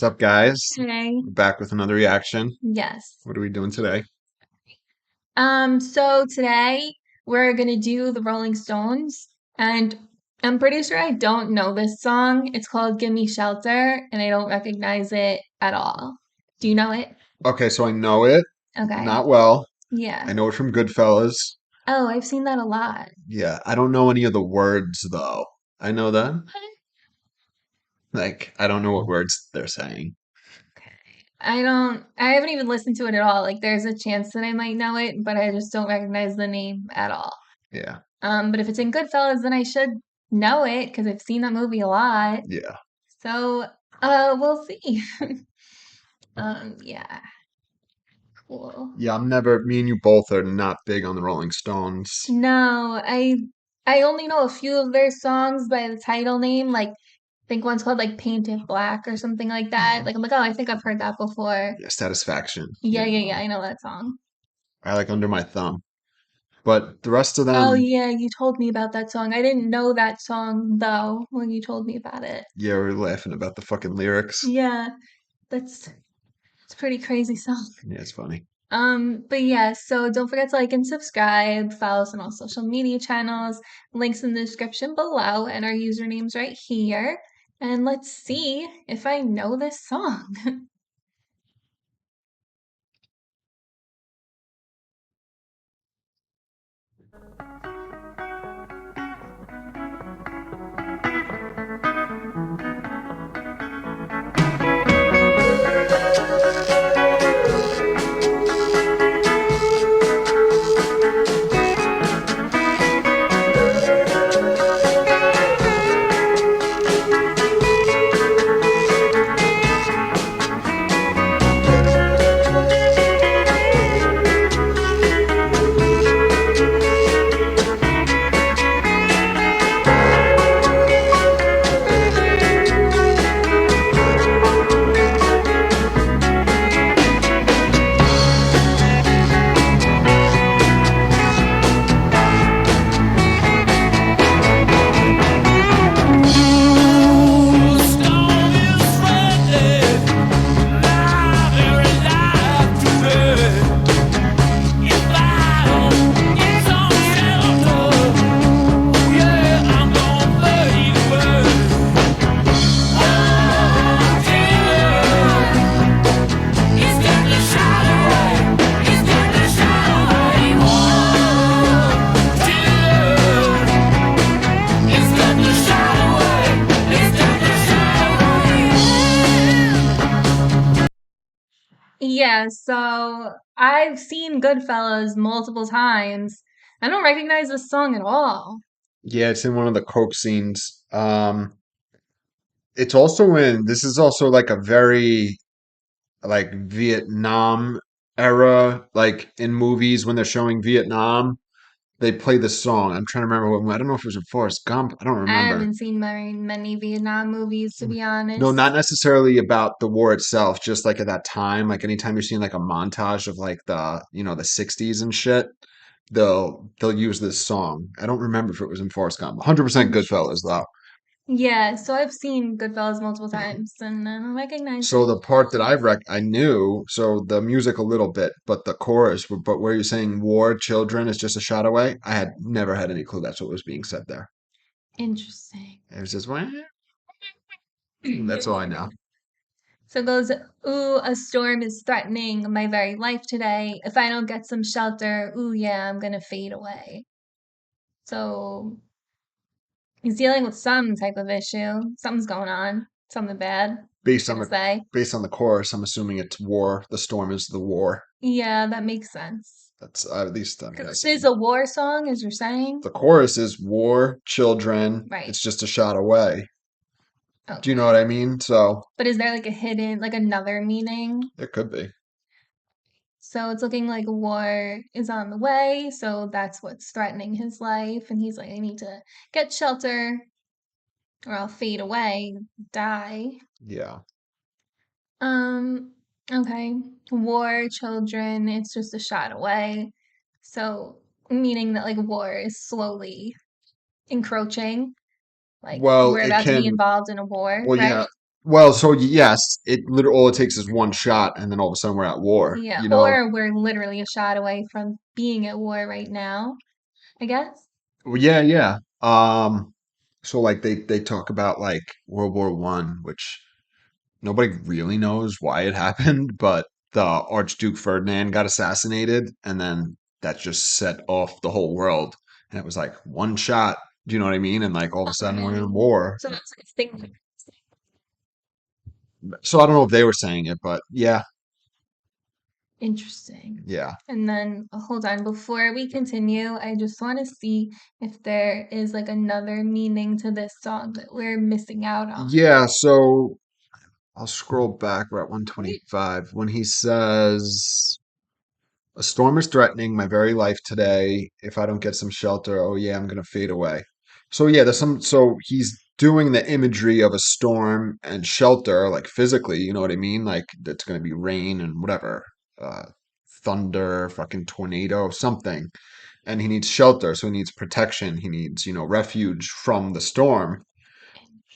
up, guys? Hey. We're back with another reaction. Yes. What are we doing today? So today we're gonna do the Rolling Stones, and I'm pretty sure I don't know this song. It's called Gimme Shelter, and I don't recognize it at all. Do you know it? Okay, so I know it, Okay. not well. I Yeah. know it from Goodfellas. Oh, I've seen that a lot. Yeah, I don't know any of the words though. I know that. Like, I don't know what words they're saying. Okay. I haven't even listened to it at all. Like there's a chance that I might know it, but I just don't recognize the name at all. Yeah, But if it's in Goodfellas, then I should know it because I've seen that movie a lot. yeah. So, we'll see. Yeah, cool. Yeah, me and you both are not big on the Rolling Stones. No, I only know a few of their songs by the title name. Like, I think one's called like Painted Black or something like that. Mhm. Like, I'm like, oh, I think I've heard that before. Yeah, Satisfaction. Yeah, Yeah, yeah, yeah, I know that song. I like Under My Thumb. But the rest of Oh, them, yeah, you told me about that song. I didn't know that song though when you told me about it. yeah, we're laughing about the fucking lyrics. Yeah, that's it's a pretty crazy song. Yeah, it's funny. But yeah, so don't forget to like and subscribe, follow us on all social media channels, links in the description below, and our usernames right here. And let's see if I know this song. Yeah, so I've seen Goodfellas multiple times. I don't recognize this song at all. Yeah, it's in one of the Coke scenes. It's also this is also like a very like Vietnam era, like in movies when they're showing Vietnam, they play this song. I'm trying to remember I don't know if it was in Forrest Gump. I don't I remember. haven't seen very many Vietnam movies, to be No, not honest. necessarily about the war itself, just like at that time. Like anytime you're seeing like a montage of like the 60s and shit, they'll use this song. I don't remember if it was in Forrest Gump. 100% Goodfellas Interesting. though. Yeah, so I've seen Goodfellas multiple times and I don't recognize So it. the part that I knew, so the music a little bit, but the chorus, but where you're saying war children is just a shot away, I had never had any clue that's what was being said there. Interesting. It was just, "Wah." That's all I know. So it goes, ooh, a storm is threatening my very life today. If I don't get some shelter, ooh, yeah, I'm gonna fade away. So he's dealing with some type of issue. Something's going on. Something bad. Based on Gonna the say. based on the chorus, I'm assuming it's war. The storm is the war. Yeah, that makes sense. That's at least I'm 'Cause this guessing. is a war song, as you're saying. The chorus is war children. Right. It's just a shot away. Do you know what Okay. I mean? So But is there like a hidden, like another meaning? it could be. So it's looking like war is on the way. So that's what's threatening his life. And he's like, I need to get shelter or I'll fade away, die. Yeah. Um, okay. War, children, it's just a shot away. So meaning that like war is slowly encroaching. Like Well, we're it about to be can. involved in a war, Well, yeah. right? Well, so yes, it literally all it takes is one shot, and then all of a sudden we're at war. Yeah, You know? or we're literally a shot away from being at war right now, I guess. Well, yeah, yeah. So like they talk about like World War I, which nobody really knows why it happened, but the Archduke Ferdinand got assassinated, and then that just set off the whole world. And it was like one shot. Do you know what I mean? And like all of a sudden we're in war. So that's like a thing. So I don't know if they were saying it, but yeah, Interesting. yeah. And then hold on, before we continue, I just want to see if there is like another meaning to this song that we're missing out on. Yeah, so I'll scroll back. We're at Right. 125 when he says, "A storm is threatening my very life today. If I don't get some shelter, oh yeah, I'm gonna fade away." So yeah, there's some. So he's doing the imagery of a storm and shelter, like physically. You know what I mean? Like it's gonna be rain and whatever, uh, thunder, fucking tornado, something. And he needs shelter, so he needs protection. He needs, refuge from the storm.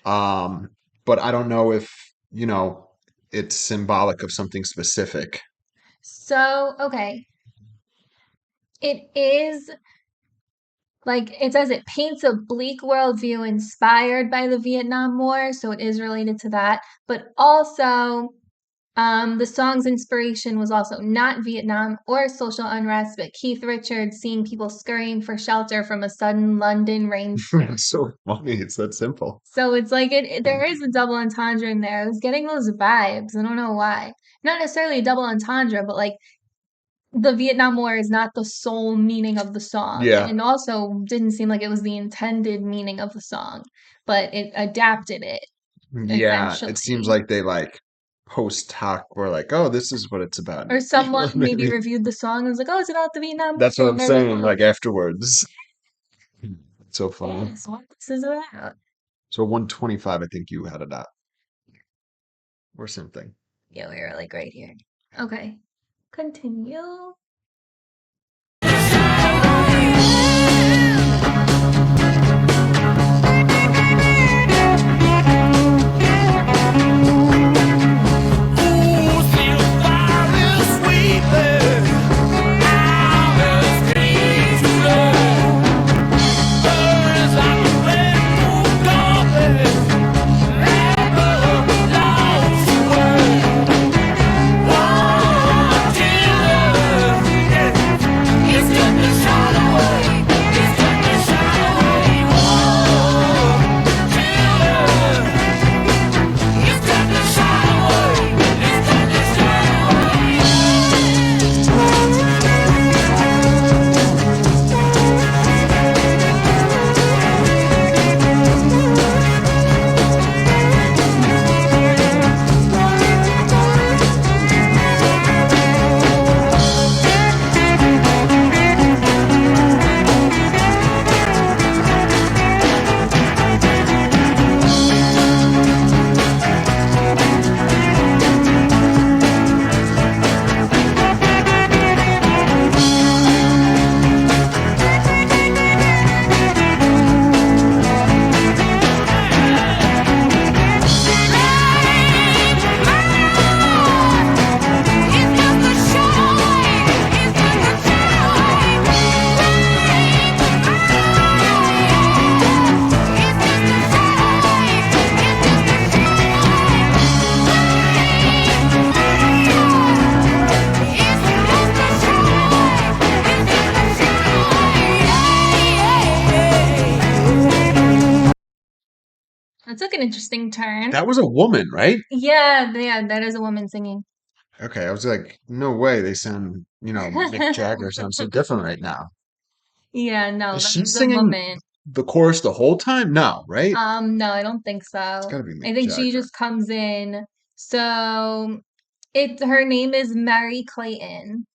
Um, but I don't know if, you know, it's symbolic of something specific. So, okay, it is like it says it paints a bleak worldview inspired by the Vietnam War, so it is related to that. But also, the song's inspiration was also not Vietnam or social unrest, but Keith Richards seeing people scurrying for shelter from a sudden London rainstorm. It's so funny. It's that simple. So it's like there is a double entendre in there. I was getting those vibes. I don't know why. Not necessarily a double entendre, but like the Vietnam War is not the sole meaning of the song, Yeah. and also didn't seem like it was the intended meaning of the song, but it adapted it Yeah. It seems essentially. like they like post hoc were like, oh, this is what it's about. Or You know someone what I maybe mean? reviewed the song and was like, "Oh, it's about the Vietnam That's what War." I'm Blah, blah, saying, blah. like afterwards. It's so funny. Yes, what this is about. So 125, I think you had it at, or something. Yeah, we were like right here. Okay, continue. That took an interesting turn. That was a woman, right? Yeah, yeah, that is a woman singing. Okay, I was like, no way. They sound, Mick Jagger sounds so different right now. Yeah, no, Is that she was a singing woman. the chorus the whole time? No, right? No, I don't think It's so. got to be I Mick think she Jagger. just comes in. So her name is Mary Clayton,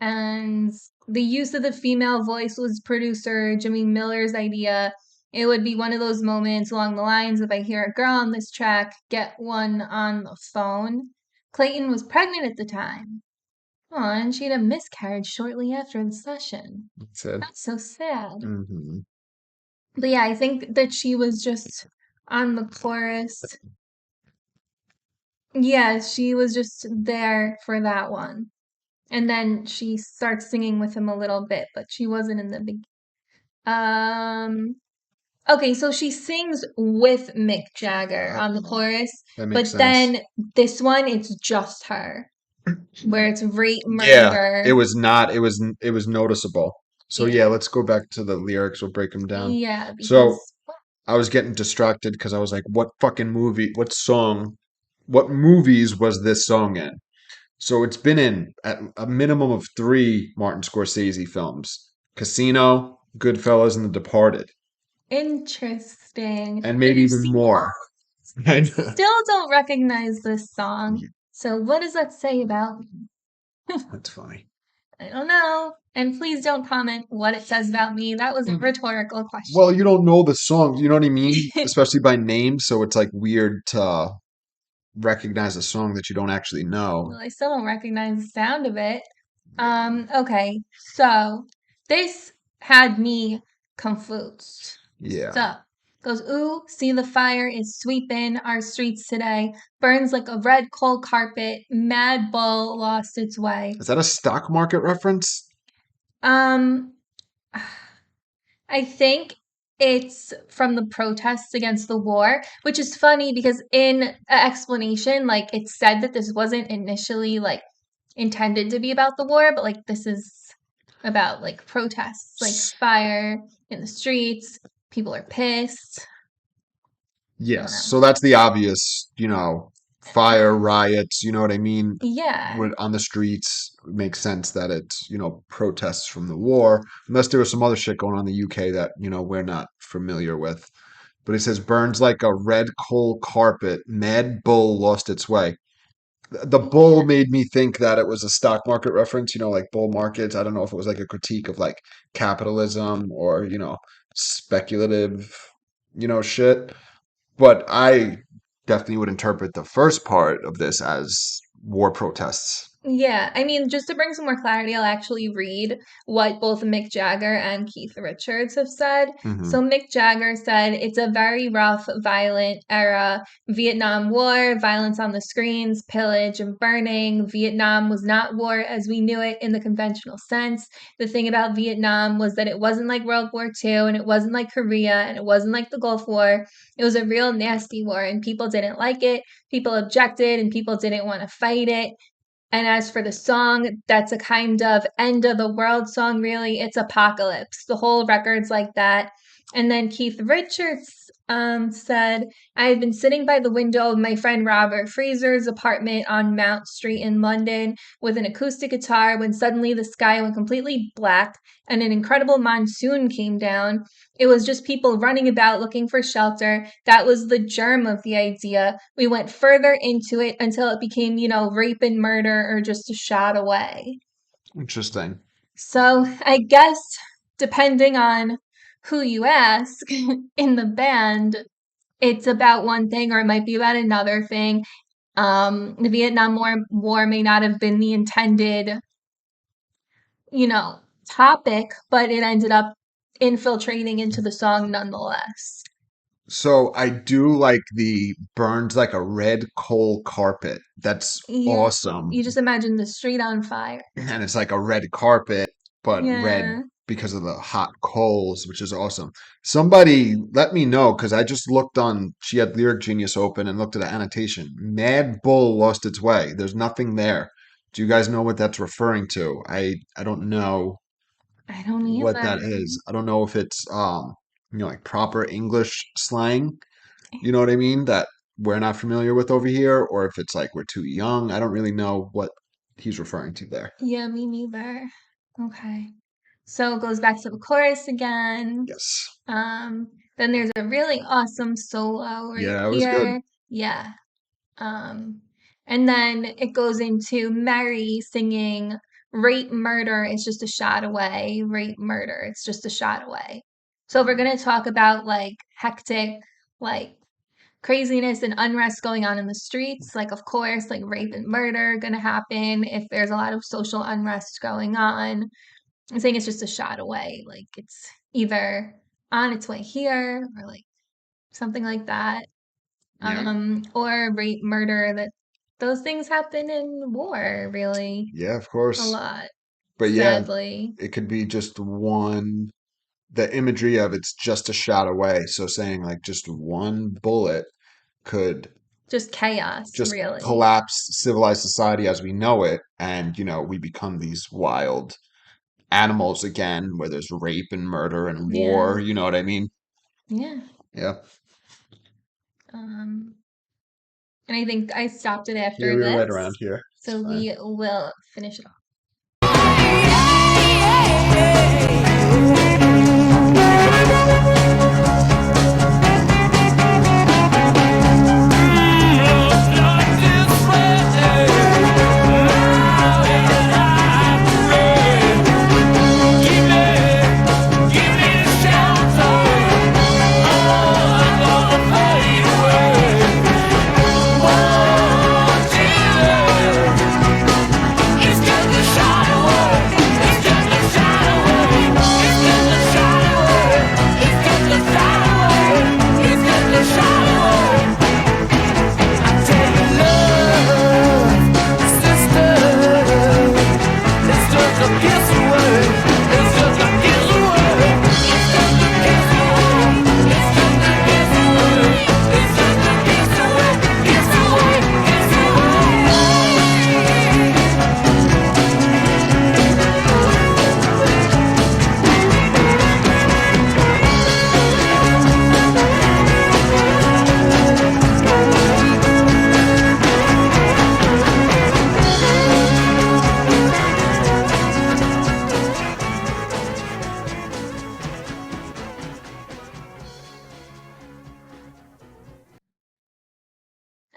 and the use of the female voice was producer Jimmy Miller's idea. It would be one of those moments along the lines of I hear a girl on this track, get one on the phone. Clayton was pregnant at the time. Oh, and she had a miscarriage shortly after the session. That's it. That's so sad. Hmm. But yeah, I think that she was just on the chorus. Yeah, she was just there for that one. And then she starts singing with him a little bit, but she wasn't in the big. Um, okay, so she sings with Mick Jagger on the Oh, chorus, that makes but sense. then this one it's just her, where it's rape Yeah, it murder. was not. It was noticeable. So yeah, Yeah, let's go back to the lyrics. We'll break them down. yeah, So because I was getting distracted because I was like, what fucking movie, what song, what movies was this song in? So it's been in at a minimum of three Martin Scorsese films: Casino, Goodfellas, and The Departed, interesting. and maybe even See, more. I I know. still don't recognize this song. Yeah, So what does that say about me? that's funny. I don't know. And please don't comment what it says about me. That was a rhetorical Well, question. you don't know the songs, you know what I mean? Especially by name, so it's like weird to recognize a song that you don't actually know. Well, I still don't recognize the sound of it. Yeah. Okay, so this had me confused. Yeah. So goes, ooh, see the fire is sweeping our streets today. Burns like a red coal carpet. Mad bull lost its way. Is that a stock market reference? Um, I think it's from the protests against the war, which is funny because in an explanation, like it said that this wasn't initially like intended to be about the war, but like this is about like protests, like S- fire in the streets, people are pissed. I don't Yes. know. So that's the obvious, fire riots, you know what I mean? Yeah. On the streets, it makes sense that it's, protests from the war, unless there was some other shit going on in the UK that, we're not familiar with. But it says burns like a red coal carpet, mad bull lost its way. The bull Yeah. made me think that it was a stock market reference, like bull markets. I don't know if it was like a critique of like capitalism or, speculative, shit. But I definitely would interpret the first part of this as war protests. Yeah, I mean, just to bring some more clarity, I'll actually read what both Mick Jagger and Keith Richards have said. Hmm. So, Mick Jagger said, it's a very rough, violent era. Vietnam War, violence on the screens, pillage and burning. Vietnam was not war as we knew it in the conventional sense. The thing about Vietnam was that it wasn't like World War II, and it wasn't like Korea, and it wasn't like the Gulf War. It was a real nasty war, and people didn't like it. People objected, and people didn't want to fight it. And as for the song, that's a kind of end of the world song, really. It's apocalypse. The whole record's like that. And then Keith Richards said, I had been sitting by the window of my friend Robert Fraser's apartment on Mount Street in London with an acoustic guitar when suddenly the sky went completely black and an incredible monsoon came down. It was just people running about looking for shelter. That was the germ of the idea. We went further into it until it became, rape and murder or just a shot away. Interesting. So I guess depending on who you ask in the band, it's about one thing or it might be about another thing. The Vietnam War may not have been the intended, you know, topic, but it ended up infiltrating into the song nonetheless. So I do like the burns like a red coal carpet. That's Yeah, awesome. you just imagine the street on fire. And it's like a red carpet, but red Yeah. because of the hot coals, which is awesome. Somebody let me know because I just looked on, she had Lyric Genius open and looked at the annotation. Mad Bull lost its way. There's nothing there. Do you guys know what that's referring to? I don't know I don't what that either. is. I don't know if it's like proper English slang, you know what I mean, that we're not familiar with over here, or if it's like we're too young. I don't really know what he's referring to there. Yeah, me neither. Okay. So it goes back to the chorus again. Yes. Um, then there's a really awesome solo right Yeah, it was good. here. Yeah. Um, and then it goes into Mary singing rape murder is just a shot away. Rape murder, it's just a shot away. So if we're gonna talk about like hectic, like craziness and unrest going on in the streets, like of course, like rape and murder gonna happen if there's a lot of social unrest going on. I'm saying it's just a shot away. Like it's either on its way here or like something like that. Yeah. Or rape murder that those things happen in war, really, Yeah, of a course. lot, But yeah, sadly. it could be just one, the imagery of it's just a shot away. So saying like just one bullet could Just chaos, just really. collapse civilized society as we know it. And, we become these wild animals again, where there's rape and murder and Yeah, war. You know what I mean? yeah. Yeah. Um, and I think I stopped it Yeah, after we were right around this, here. It's so fine. we will finish it off.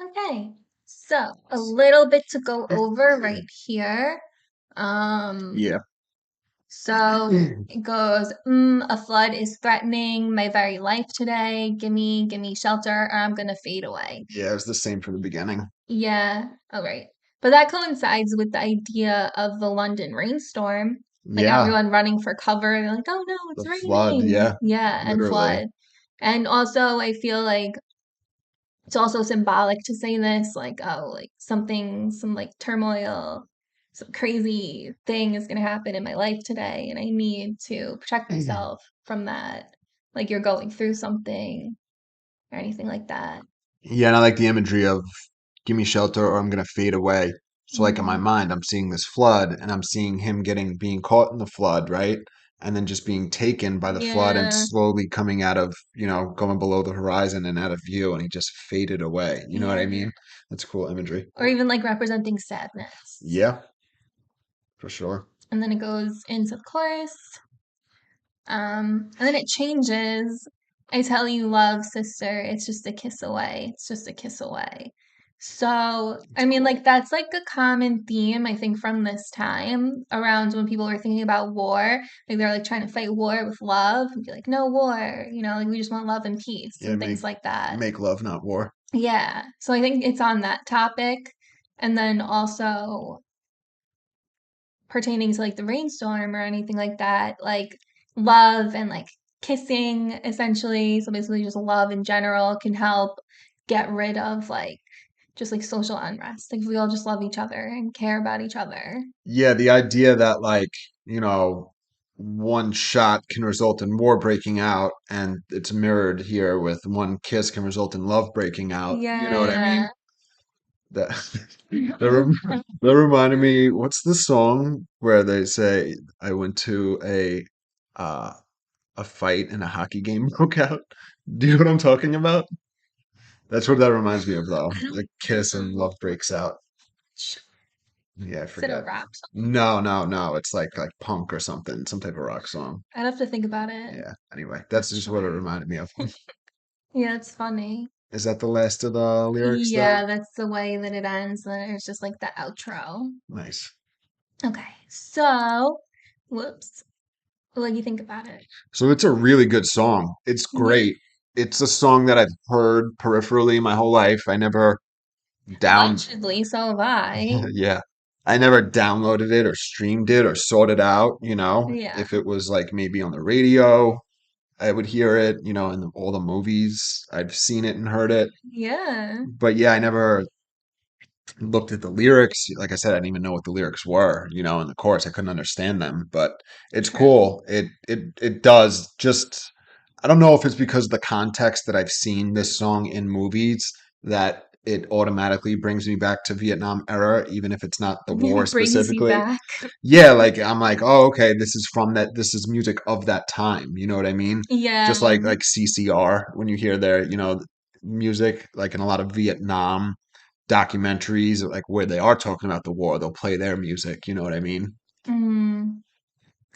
Okay, so a little bit to go over right here. Um, Yeah. so it goes, a flood is threatening my very life today. Gimme, gimme shelter, or I'm gonna fade away. Yeah, it was the same from the beginning. Yeah, all right. But that coincides with the idea of the London rainstorm, like Yeah, everyone running for cover. They're like, oh no, the it's flood. raining. Yeah, Yeah, and literally. flood. And also, I feel like it's also symbolic to say this, like, oh, like something, some like turmoil, some crazy thing is going to happen in my life today, and I need to protect myself from that. Like you're going through something or anything like that. Yeah, and I like the imagery of give me shelter or I'm gonna fade away. So like in my Hmm. mind, I'm seeing this flood and I'm seeing him being caught in the flood, right? And then just being taken by the flood and Yeah, slowly coming out of, going below the horizon and out of view and he just faded away. You know what I yeah. mean? That's cool imagery. Or even like representing sadness. Yeah, for sure. And then it goes into the chorus. And then it changes. I tell you, love, sister, it's just a kiss away. It's just a kiss away. So, That's I mean, cool. like, that's like a common theme, I think, from this time around when people were thinking about war. Like, they're like trying to fight war with love and be like, no war, like we just want love and peace Yeah, and make things like that. make love, not war. Yeah. So I think it's on that topic. And then also, pertaining to like the rainstorm or anything like that, like love and like kissing essentially. So basically just love in general can help get rid of like just like social unrest. Like if we all just love each other and care about each other. Yeah, the idea that one shot can result in war breaking out, and it's mirrored here with one kiss can result in love breaking out. You know what I mean? Yeah. That that reminded me, what's the song where they say I went to uh a fight and a hockey game broke out? Do you know what I'm talking about? That's what that reminds me of though. I don't A kiss and know. love breaks out. Is Yeah, I it a forget. rap song? No, no, no. It's like punk or something, some type of rock song. I'd have to think about it. Yeah. Anyway, that's Not just what it sure. reminded me of. Yeah, it's funny. Is that the last of the lyrics though? Yeah, that's the way that it ends. Then it's just like the outro. Nice. Okay, so whoops. What do you think about it? So it's a really good song. It's Yeah. great. It's a song that I've heard peripherally my whole life. I never down Allegedly, so have I. yeah. I never downloaded it or streamed it or sought it out. Yeah. If it was like maybe on the radio, I would hear it, in all the movies. I've seen it and heard it. Yeah. But yeah, I never looked at the lyrics. Like I said, I didn't even know what the lyrics were, in the chorus. I couldn't understand them, but it's True. cool. It does just, I don't know if it's because of the context that I've seen this song in movies that it automatically brings me back to Vietnam era, even if it's not the war Brings you specifically. back. Yeah, like I'm like, oh, okay, this is from that. This is music of that time. You know what I mean? Just Yeah. like CCR when you hear their, music, like in a lot of Vietnam documentaries, like where they are talking about the war, they'll play their music. You know what I mean? Mm.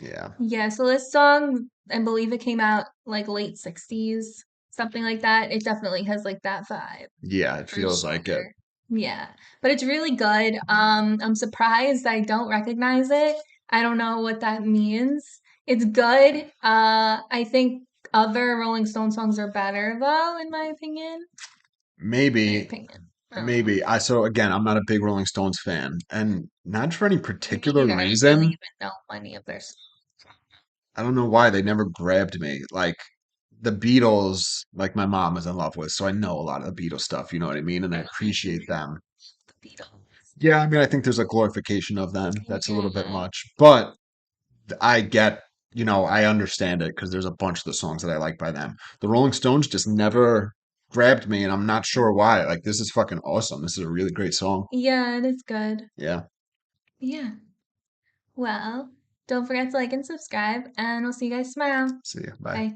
Yeah, Yeah, so this song, I believe it came out like late 60s, something like that. It definitely has like that vibe yeah, it for feels like it. sure. Yeah, but it's really good. I'm surprised I don't recognize it. I don't know what that means. It's good. I think other Rolling Stone songs are better though, in my opinion. My Maybe, opinion. I don't know. maybe. So again, I'm not a big Rolling Stones fan, and not for any Me particular neither. I don't really reason. even know any of their songs. I don't know why they never grabbed me. Like the Beatles, like my mom is in love with, so I know a lot of the Beatles stuff, you know what I mean? And I appreciate them. The Beatles. Yeah, I mean, I think there's a glorification of them. That's a little bit Mhm. much, but I get, I understand it because there's a bunch of the songs that I like by them. The Rolling Stones just never grabbed me, and I'm not sure why. Like, this is fucking awesome. This is a really great song. Yeah, it is good. Yeah. Yeah. Well, don't forget to like and subscribe, and we'll see you guys tomorrow. See ya. Bye. Bye.